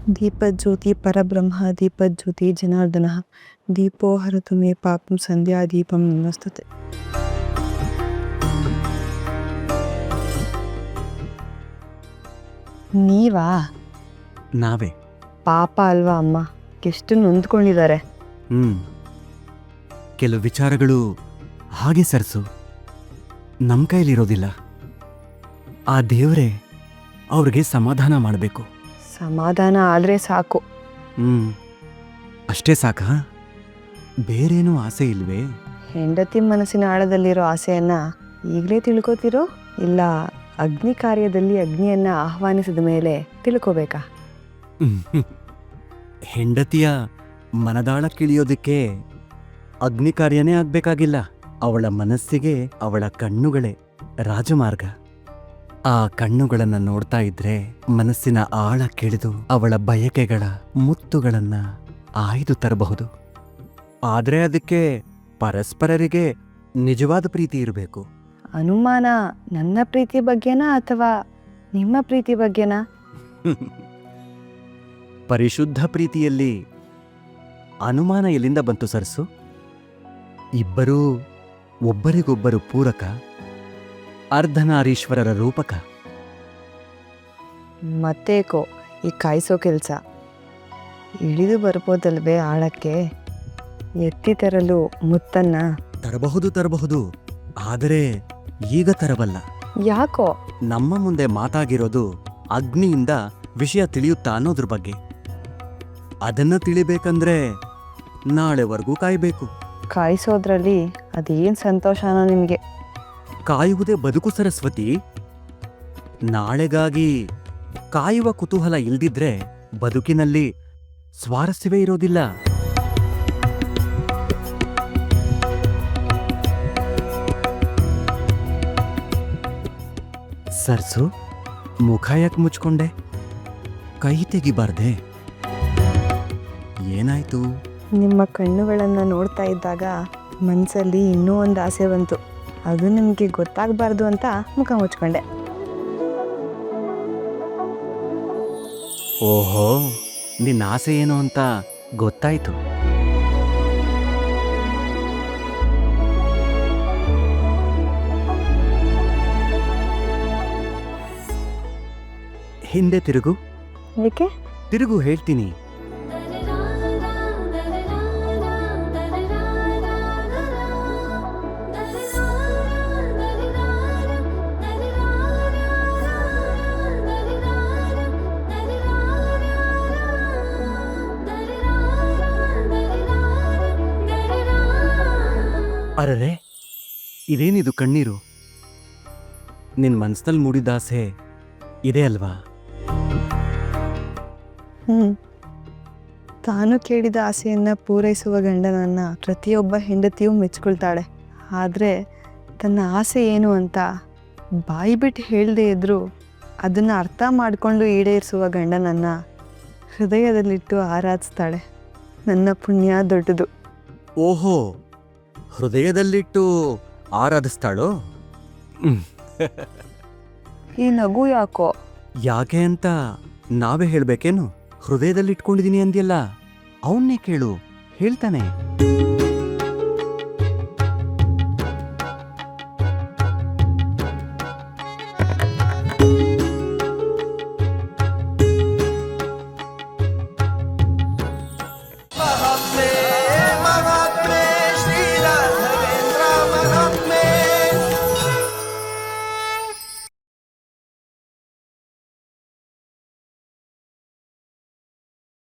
ದೀಪಜ್ಯೋತಿ ಪರಬ್ರಹ್ಮ ದೀಪಜ್ಯೋತಿ ಜನಾರ್ದನ ದೀಪೋ ಹರತು ಮೇ ಪಾಪಂ ಸಂಧ್ಯಾ ದೀಪಂ ನಮಸ್ತತೆ. ನೀವಾ? ನಾವೇ. ಪಾಪ ಅಲ್ವಾ ಅಮ್ಮ, ಎಷ್ಟು ನೊಂದ್ಕೊಂಡಿದ್ದಾರೆ. ಕೆಲವು ವಿಚಾರಗಳು ಹಾಗೆ ಸರ್ಸು, ನಮ್ಮ ಕೈಲಿರೋದಿಲ್ಲ. ಆ ದೇವರೇ ಅವ್ರಿಗೆ ಸಮಾಧಾನ ಮಾಡಬೇಕು. ಸಮಾಧಾನ ಆದ್ರೆ ಸಾಕು. ಅಷ್ಟೇ ಸಾಕಾ? ಬೇರೇನೂ ಆಸೆ ಇಲ್ವೇ? ಹೆಂಡತಿ ಮನಸ್ಸಿನ ಆಳದಲ್ಲಿರೋ ಆಸೆಯನ್ನ ಈಗಲೇ ತಿಳ್ಕೊತಿರೋ, ಇಲ್ಲ ಅಗ್ನಿ ಕಾರ್ಯದಲ್ಲಿ ಅಗ್ನಿಯನ್ನ ಆಹ್ವಾನಿಸಿದ ಮೇಲೆ ತಿಳ್ಕೋಬೇಕಾ? ಹೆಂಡತಿಯ ಮನದಾಳಕ್ಕಿಳಿಯೋದಕ್ಕೆ ಅಗ್ನಿ ಕಾರ್ಯನೇ ಆಗ್ಬೇಕಾಗಿಲ್ಲ. ಅವಳ ಮನಸ್ಸಿಗೆ ಅವಳ ಕಣ್ಣುಗಳೇ ರಾಜಮಾರ್ಗ. ಆ ಕಣ್ಣುಗಳನ್ನ ನೋಡ್ತಾ ಇದ್ರೆ ಮನಸ್ಸಿನ ಆಳ ಕೆಳೆದು ಅವಳ ಬಯಕೆಗಳ ಮುತ್ತುಗಳನ್ನ ಆಯ್ದು ತರಬಹುದು. ಆದ್ರೆ ಅದಕ್ಕೆ ಪರಸ್ಪರರಿಗೆ ನಿಜವಾದ ಪ್ರೀತಿ ಇರಬೇಕು. ಅನುಮಾನ ನನ್ನ ಪ್ರೀತಿ ಬಗ್ಗೆನಾ ಅಥವಾ ನಿಮ್ಮ ಪ್ರೀತಿ ಬಗ್ಗೆನಾ? ಪರಿಶುದ್ಧ ಪ್ರೀತಿಯಲ್ಲಿ ಅನುಮಾನ ಎಲ್ಲಿಂದ ಬಂತು ಸರ್ಸು? ಇಬ್ಬರೂ ಒಬ್ಬರಿಗೊಬ್ಬರು ಪೂರಕ, ಅರ್ಧನಾರೀಶ್ವರರ ರೂಪಕ. ಮತ್ತೇಕೋ ಈ ಕಾಯಿಸೋ ಕೆಲಸ? ಇಳಿದು ಬರ್ಬೋದಲ್ವೇ ಆಳಕ್ಕೆ? ಎತ್ತಿ ತರಲು ಮುತ್ತನ್ನ ತರಬಹುದು, ಆದರೆ ಈಗ ತರಬಲ್ಲ. ಯಾಕೋ? ನಮ್ಮ ಮುಂದೆ ಮಾತಾಗಿರೋದು ಅಗ್ನಿಯಿಂದ ವಿಷಯ ತಿಳಿಯುತ್ತಾ ಅನ್ನೋದ್ರ ಬಗ್ಗೆ. ಅದನ್ನ ತಿಳಿಬೇಕಂದ್ರೆ ನಾಳೆವರೆಗೂ ಕಾಯ್ಬೇಕು. ಕಾಯಿಸೋದ್ರಲ್ಲಿ ಅದೇನ್ ಸಂತೋಷನೋ ನಿಮ್ಗೆ? ಕಾಯುವುದೇ ಬದುಕು ಸರಸ್ವತಿ. ನಾಳೆಗಾಗಿ ಕಾಯುವ ಕುತೂಹಲ ಇಲ್ದಿದ್ರೆ ಬದುಕಿನಲ್ಲಿ ಸ್ವಾರಸ್ಯವೇ ಇರೋದಿಲ್ಲ. ಸರ್ಸು, ಮುಖ ಯಾಕೆ ಮುಚ್ಕೊಂಡೆ? ಕೈ ತೆಗಿಬಾರ್ದೆ? ಏನಾಯ್ತು? ನಿಮ್ಮ ಕಣ್ಣುಗಳನ್ನ ನೋಡ್ತಾ ಇದ್ದಾಗ ಮನ್ಸಲ್ಲಿ ಇನ್ನೂ ಒಂದು ಆಸೆ ಬಂತು. ಅದು ನಿಮ್ಗೆ ಗೊತ್ತಾಗಬಾರ್ದು ಅಂತ ಮುಖ ಮುಚ್ಕೊಂಡೆ. ಓಹೋ, ನಿನ್ನ ಆಸೆ ಏನು ಅಂತ ಗೊತ್ತಾಯ್ತು. ಹಿಂದೆ ತಿರುಗು. ಏಕೆ? ತಿರುಗು, ಹೇಳ್ತೀನಿ. ಅರರೆ, ಇದೇನಿದು ಕಣ್ಣೀರು? ನಿನ್ ಮನ್ಸ್ನಲ್ಲಿ ಮೂಡಿದ ಆಸೆ ಇದೆ ಅಲ್ವಾ? ತಾನು ಕೇಳಿದ ಆಸೆಯನ್ನ ಪೂರೈಸುವ ಗಂಡನನ್ನ ಪ್ರತಿಯೊಬ್ಬ ಹೆಂಡತಿಯೂ ಮೆಚ್ಕೊಳ್ತಾಳೆ. ಆದರೆ ತನ್ನ ಆಸೆ ಏನು ಅಂತ ಬಾಯಿ ಬಿಟ್ಟು ಹೇಳದೇ ಇದ್ರೂ ಅದನ್ನ ಅರ್ಥ ಮಾಡಿಕೊಂಡು ಈಡೇರಿಸುವ ಗಂಡನನ್ನ ಹೃದಯದಲ್ಲಿಟ್ಟು ಆರಾಧಿಸ್ತಾಳೆ. ನನ್ನ ಪುಣ್ಯ ದೊಡ್ಡದು. ಓಹೋ, ಹೃದಯದಲ್ಲಿಟ್ಟು ಆರಾಧಿಸ್ತಾಳೋ? ಈ ನಗು ಯಾಕೋ? ಯಾಕೆ ಅಂತ ನಾವೇ ಹೇಳ್ಬೇಕೇನು? ಹೃದಯದಲ್ಲಿಟ್ಕೊಂಡಿದೀನಿ ಅಂದ್ಯಲ್ಲ, ಅವನ್ನೇ ಕೇಳು, ಹೇಳ್ತಾನೆ.